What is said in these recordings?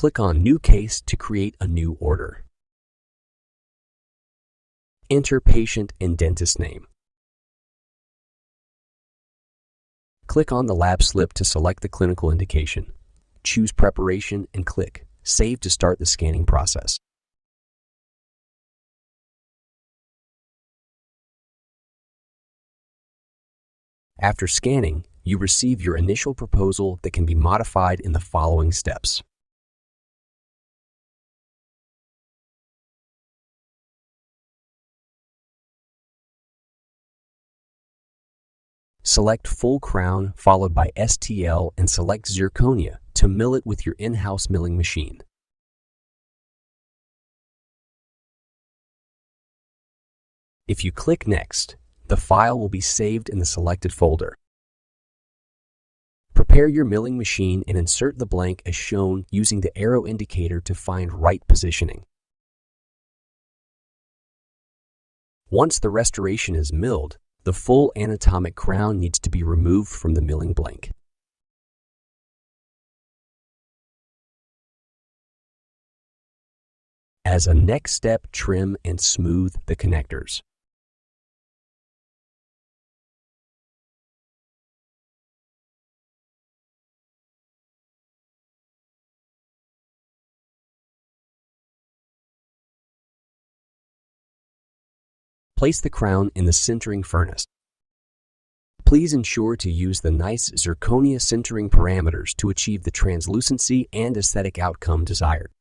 click on New Case to create a new order. Enter patient and dentist name. Click on the lab slip to select the clinical indication. Choose Preparation and click Save to start the scanning process. After scanning, you receive your initial proposal that can be modified in the following steps. Select full crown followed by STL and select Zirconia to mill it with your in-house milling machine. If you click Next, the file will be saved in the selected folder. Prepare your milling machine and insert the blank as shown using the arrow indicator to find right positioning. Once the restoration is milled, the full anatomic crown needs to be removed from the milling blank. As a next step, trim and smooth the connectors. Place the crown in the sintering furnace. Please ensure to use the nice Zirconia sintering parameters to achieve the translucency and aesthetic outcome desired.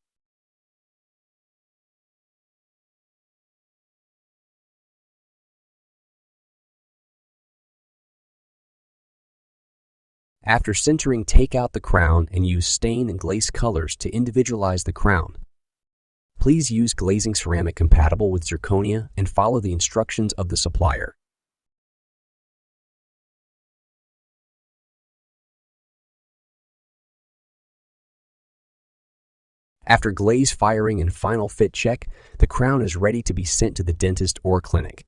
After sintering, take out the crown and use stain and glaze colors to individualize the crown. Please use glazing ceramic compatible with Zirconia and follow the instructions of the supplier. After glaze firing and final fit check, the crown is ready to be sent to the dentist or clinic.